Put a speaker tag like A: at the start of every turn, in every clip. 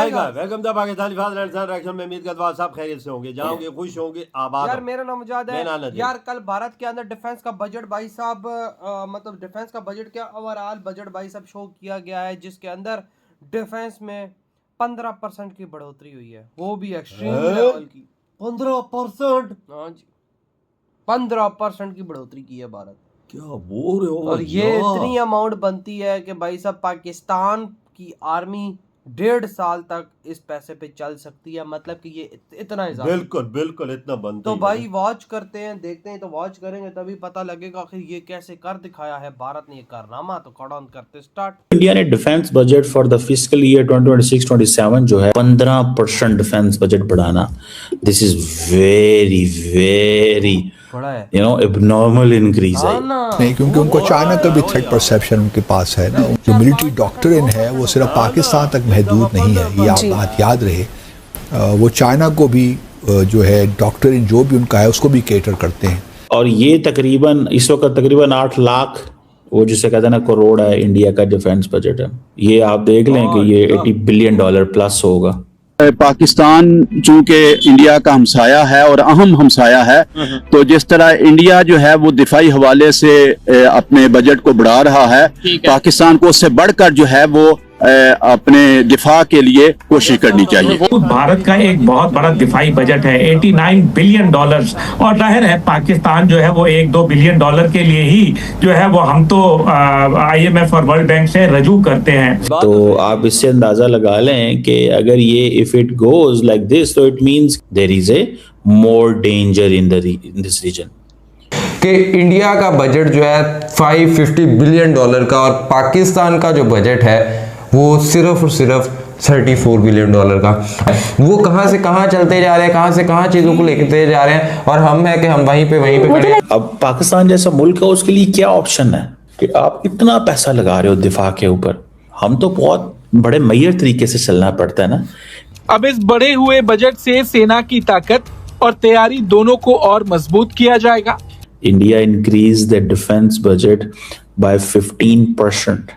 A: Welcome the Pakistani father and son reaction में उम्मीद करता हूं सब खैरियत से होंगे, जाओगे खुश होंगे, आबाद
B: यार मेरा नाम मुजाद है।
A: होंगे।
B: यार कल भारत के अंदर डिफेंस का बजट भाई साहब मतलब डिफेंस का बजट क्या ओवरऑल बजट भाई साहब शो किया गया है, जिसके अंदर डिफेंस में 15% की बढ़ोतरी हुई है, वो भी एक्सट्रीम लेवल की
A: 15%।
B: हाँ जी, 15% की बढ़ोतरी की है भारत।
A: क्या बोल रहे हो?
B: और ये इतनी अमाउंट बनती है कि भाई साहब पाकिस्तान की आर्मी 1.5 साल तक इस पैसे पे चल सकती है, मतलब कि ये इतना इजाफा।
A: बिल्कुल बिल्कुल इतना बनती
B: तो
A: है।
B: भाई वॉच करते हैं, देखते हैं, तो वॉच करेंगे तभी पता लगेगा आखिर ये कैसे कर दिखाया है भारत ने ये कारनामा। तो कट ऑन करते स्टार्ट।
C: इंडिया ने defence budget for the fiscal year 2026-27 जो है 15% डिफेंस बजट बढ़ाना, दिस इज वेरी वेरी
B: बड़ा है,
C: एबनॉर्मल इंक्रीज है।
D: नहीं, क्योंकि उनको चाइना का भी थ्रेट परसेप्शन उनके पास है ना। जो मिलिट्री डॉक्ट्रिन है वो सिर्फ पाकिस्तान तक महदूद नहीं है, ये आप बात याद रहे। वो चाइना को भी जो है डॉक्ट्रिन जो भी उनका है उसको भी केटर करते हैं।
C: और ये तकरीबन इस वक्त तकरीबन 8 लाख वो जिसे कहते हैं ना करोड़ है इंडिया का डिफेंस बजट है। ये आप देख लें कि ये $80 बिलियन प्लस होगा।
E: पाकिस्तान चूंकि इंडिया का हमसाया है और अहम हमसाया है, तो जिस तरह इंडिया जो है वो दिफाई हवाले से अपने बजट को बढ़ा रहा है, पाकिस्तान को उससे बढ़कर जो है वो अपने दिफा के लिए कोशिश करनी चाहिए।
F: भारत का एक बहुत बड़ा दिफाई बजट है $89 बिलियन, और जाहिर है पाकिस्तान जो है वो $1-2 बिलियन के लिए ही जो है वो हम तो IMF और वर्ल्ड बैंक से रजू करते हैं।
C: तो आप इससे अंदाजा लगा लें कि अगर ये if it goes like this तो it means there is a more danger in this region.
G: कि इंडिया का बजट जो है $550 बिलियन का और पाकिस्तान का जो बजट है वो सिर्फ और सिर्फ $34 बिलियन का। वो कहां से कहां चलते जा रहे हैं, कहां से कहां चीजों को लेकर जा रहे हैं, और हम है कि हम वहीं पे खड़े हैं।
C: अब पाकिस्तान जैसा मुल्क है उसके लिए क्या ऑप्शन है कि आप इतना पैसा लगा रहे हो दिफा के ऊपर? हम तो बहुत बड़े मैयर तरीके से चलना पड़ता है ना।
H: अब इस बढ़े हुए बजट से सेना की ताकत और तैयारी दोनों को और मजबूत किया जाएगा।
C: India increase the defence budget by 15%।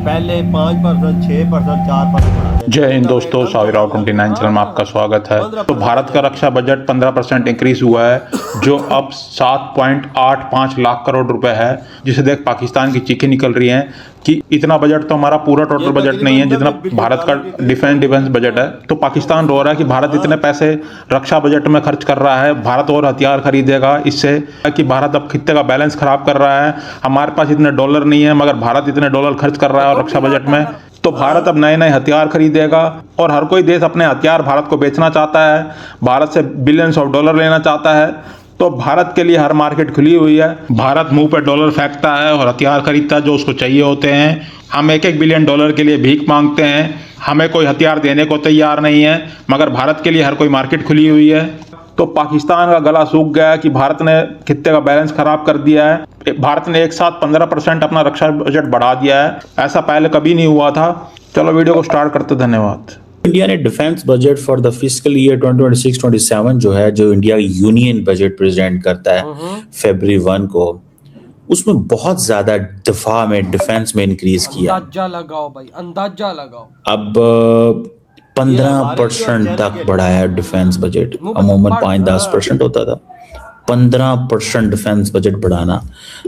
A: पहले 5%, 6%, 4%।
I: जय हिंद दोस्तों, साविराव 29 चैनल में आपका स्वागत है। तो भारत का रक्षा बजट 15% इंक्रीज हुआ है, जो अब 7.85 लाख करोड़ रुपए है, जिसे देख पाकिस्तान की चीखें निकल रही हैं कि इतना बजट तो हमारा पूरा टोटल बजट नहीं है जितना भारत का डिफेंस बजट है। तो पाकिस्तान रो रहा है कि भारत इतने पैसे रक्षा बजट में खर्च कर रहा है, भारत और हथियार खरीदेगा, इससे कि भारत अब खित्ते का बैलेंस खराब कर रहा है। हमारे पास इतने डॉलर नहीं है मगर भारत इतने डॉलर खर्च कर रहा है और रक्षा बजट में, तो भारत अब नए नए हथियार खरीदेगा और हर कोई देश अपने हथियार भारत को बेचना चाहता है, भारत से बिलियंस ऑफ डॉलर लेना चाहता है। तो भारत के लिए हर मार्केट खुली हुई है। भारत मुंह पे डॉलर फेंकता है और हथियार खरीदता है जो उसको चाहिए होते हैं। हम $1-1 बिलियन के लिए भीख मांगते हैं, हमें कोई हथियार देने को तैयार नहीं है, मगर भारत के लिए हर कोई मार्केट खुली हुई है। तो पाकिस्तान का गला सूख गया कि भारत ने खित्ते का बैलेंस खराब कर दिया है। भारत ने एक साथ 15% अपना रक्षा बजट बढ़ा दिया है, ऐसा पहले कभी नहीं हुआ था। चलो वीडियो को स्टार्ट करते, धन्यवाद।
C: इंडिया ने defence budget for the fiscal year 2026-27 जो है, जो इंडिया यूनियन बजट प्रेजेंट करता है February 1 को, उसमें बहुत ज्यादा दफा में डिफेंस में इंक्रीज किया।
B: अंदाजा लगाओ भाई, अंदाजा लगाओ।
C: अब 15% तक बढ़ाया डिफेंस बजट, अमूमन 5-10% होता था। 15% डिफेंस बजट बढ़ाना,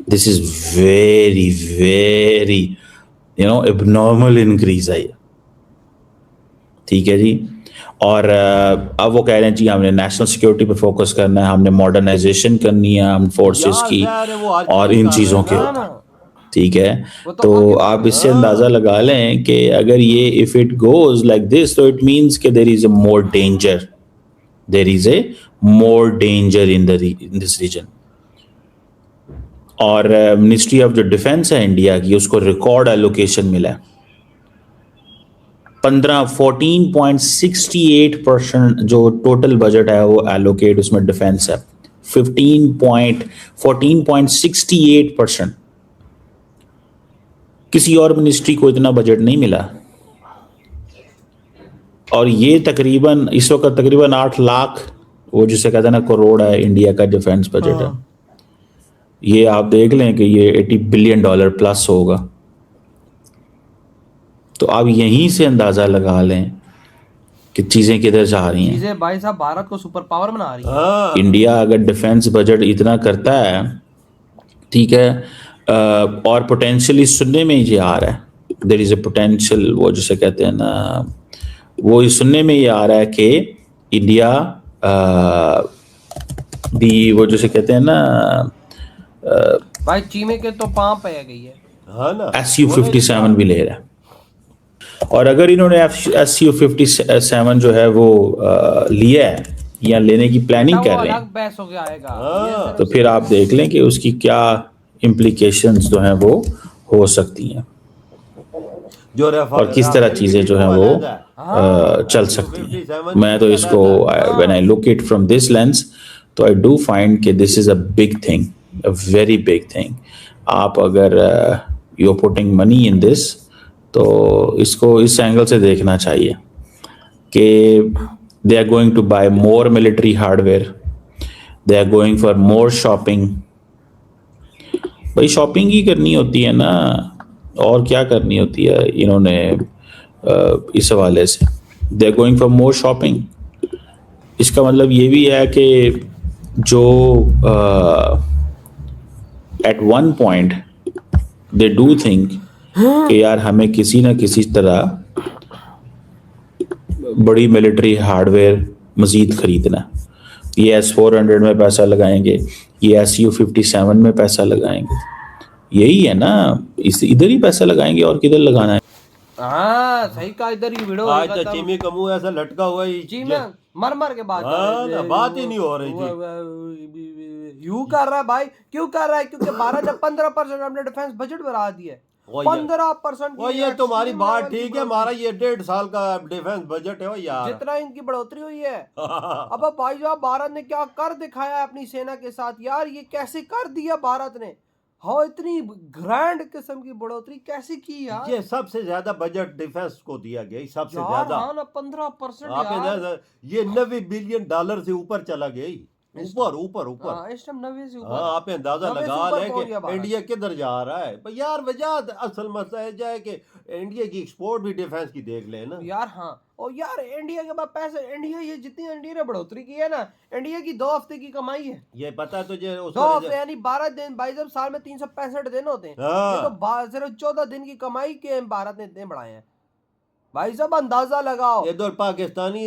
C: this is very very abnormal increase है। ठीक है जी। और अब वो कह रहे हैं जी हमने नेशनल सिक्योरिटी पे फोकस करना है, हमने मॉडर्नाइजेशन करनी है हम फोर्सेस की और इन चीज़ों के। ठीक है, तो आप इससे अंदाजा लगा लें कि अगर ये if it goes like this तो इट मींस कि there is a more danger in this region. और मिनिस्ट्री ऑफ जो डिफेंस है इंडिया की, उसको रिकॉर्ड एलोकेशन मिला है। 14.68% जो टोटल बजट है वो एलोकेट उसमें डिफेंस है। 14.68%। किसी और मिनिस्ट्री को इतना बजट नहीं मिला। और ये तकरीबन इस वक्त तकरीबन 8 लाख वो जिसे कहते हैं ना करोड़ है इंडिया का डिफेंस बजट है। ये आप देख लें कि ये $80 बिलियन प्लस होगा। तो आप यहीं से अंदाजा लगा लें कि चीजें किधर जा रही हैं।
B: चीजें भाई साहब भारत को सुपर पावर बना रही है।
A: हाँ
C: इंडिया अगर डिफेंस बजट इतना करता है, ठीक है, और पोटेंशियली सुनने में ये आ रहा है, देयर इज ए पोटेंशियल, वो जिसे कहते हैं ना, वो सुनने में ये आ रहा है कि इंडिया भी वो जिसे कहते हैं ना
B: भाई चीमे के तो पांव पे गई है।
A: हाँ ना,
C: SU-57 भी ले रहा है। और अगर इन्होंने SU-57 जो है वो लिया है या लेने की प्लानिंग कर रहे हैं,
B: अलग बहस हो गया आएगा।
C: तो फिर आप देख लें कि उसकी क्या इम्प्लीकेशंस जो हैं वो हो सकती हैं
A: जो
C: और किस तरह चीजें जो हैं वो चल सकती हैं। मैं तो इसको when I look it from this lens, तो आई डू फाइंड कि this is a big thing, a very big thing. आप अगर you putting money in this, तो इसको इस एंगल से देखना चाहिए कि they are going to buy more military hardware, they are going for more shopping. भाई शॉपिंग ही करनी होती है ना, और क्या करनी होती है इन्होंने इस हवाले से। They are going for more shopping. इसका मतलब ये भी है कि जो at one point they do think कि यार हमें किसी ना किसी तरह बड़ी मिलिट्री हार्डवेयर मजीद खरीदना है। ये S-400 में पैसा लगाएंगे, ये SU-57 में पैसा लगाएंगे, यही है ना, इधर ही पैसा लगाएंगे और किधर लगाना है।
B: हाँ सही कहा, इधर ही वीडियो
A: आज तो चीमी का मुंह ऐसा लटका हुआ है
B: जी में मर के बात
A: हाँ ना, बात ही नहीं हो रही थी।
B: यूं कर रहा है भाई, क्यों कर रहा है? क्योंकि भारत ने 15% अपने डिफेंस बजट बढ़ा दिया। 15%।
A: वो ये तुम्हारी बात ठीक है, हमारा ये 1.5 साल का डिफेंस बजट है वो यार,
B: जितना इनकी बढ़ोतरी हुई है। अब भाई साहब भारत ने क्या कर दिखाया है अपनी सेना के साथ यार, ये कैसे कर दिया भारत ने? हाँ इतनी ग्रैंड किस्म की बढ़ोतरी कैसे की यार?
A: ये सबसे ज्यादा बजट डिफेंस को दिया गया, सबसे ज्यादा।
B: हाँ ना 15%
A: ये $90 बिलियन से ऊपर चला गया, ऊपर
B: इस टाइम 90 से ऊपर।
A: हाँ आप अंदाजा लगा ले कि इंडिया किधर जा रहा है। पर यार वजह असल मसला है जाए कि इंडिया की एक्सपोर्ट भी डिफेंस की देख ले ना
B: यार। हाँ और यार इंडिया के पास पैसे, इंडिया ये जितनी इंडिया ने बढ़ोतरी की है ना, इंडिया की 2 हफ्ते की कमाई है।
A: ये पता है तुझे?
B: 2 हफ्ते यानी 12 दिन भाई, जब साल में 365 दिन होते हैं, ये तो सिर्फ 14 दिन की कमाई के भारत ने इतने बढ़ाए हैं। भाई साहब अंदाजा लगाओ।
A: इधर पाकिस्तानी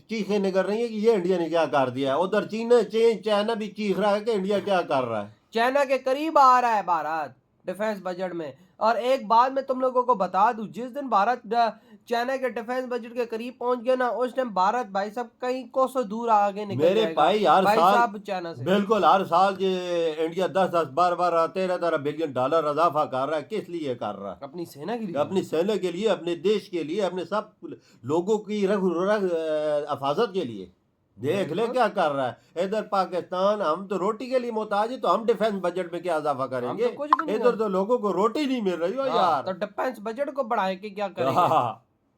A: चीखें निकल रही है कि ये इंडिया ने क्या कर दिया है, उधर चाइना भी चीख रहा है कि इंडिया क्या कर रहा है।
B: चाइना के करीब आ रहा है भारत डिफेंस बजट में। और एक बात मैं तुम लोगों को बता दूं, जिस दिन भारत चाइना के डिफेंस बजट के करीब पहुंच गया ना, उस टाइम भारत भाई साहब कई कोसों दूर आगे निकल
A: मेरे
B: जाएगा।
A: भाई हर साल
B: चाइना से
A: बिल्कुल हर साल इंडिया 10-10, 12-12, 13-13 बिलियन डॉलर इजाफा कर रहा है। किस लिए कर रहा है?
B: अपनी सेना के लिए,
A: अपनी सेना के लिए, अपने देश के लिए, अपने सब लोगों की हिफाजत के लिए। देख ले क्या कर रहा है इधर पाकिस्तान। हम तो रोटी के लिए मोहताज है, तो हम डिफेंस बजट में क्या इजाफा करेंगे? इधर तो लोगों को रोटी नहीं मिल रही हो यार।
B: तो डिफेंस बजट को बढ़ाए के क्या करेंगे?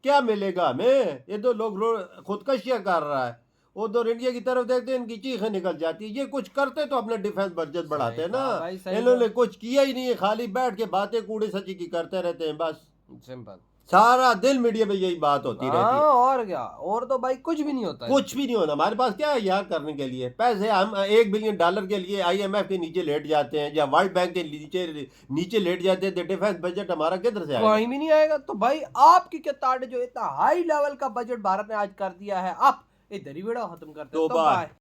A: क्या मिलेगा हमें? ये तो लोग खुदकशियां कर रहा है। उधर इंडिया की तरफ देखते हैं, इनकी चीखें निकल जाती है। ये कुछ करते तो अपने डिफेंस बजट बढ़ाते हैं ना, इन्होंने कुछ किया ही नहीं है, खाली बैठ के बातें कूड़े सची की करते रहते हैं बस।
B: सिंपल
A: सारा दिन मीडिया में यही बात होती रहती है।
B: और क्या, और तो भाई कुछ भी नहीं होता है।
A: कुछ भी नहीं होता। हमारे पास क्या है यार करने के लिए? पैसे हम $1 बिलियन के लिए IMF के नीचे लेट जाते हैं या वर्ल्ड बैंक के नीचे लेट जाते हैं, तो डिफेंस बजट हमारा किधर से आएगा?
B: कहीं भी नहीं आएगा। तो भाई आपकी क्या ताड़ जो इतना हाई लेवल का बजट भारत ने आज कर दिया है, आप इधर ही वीडियो खत्म करते हैं। तो बाय।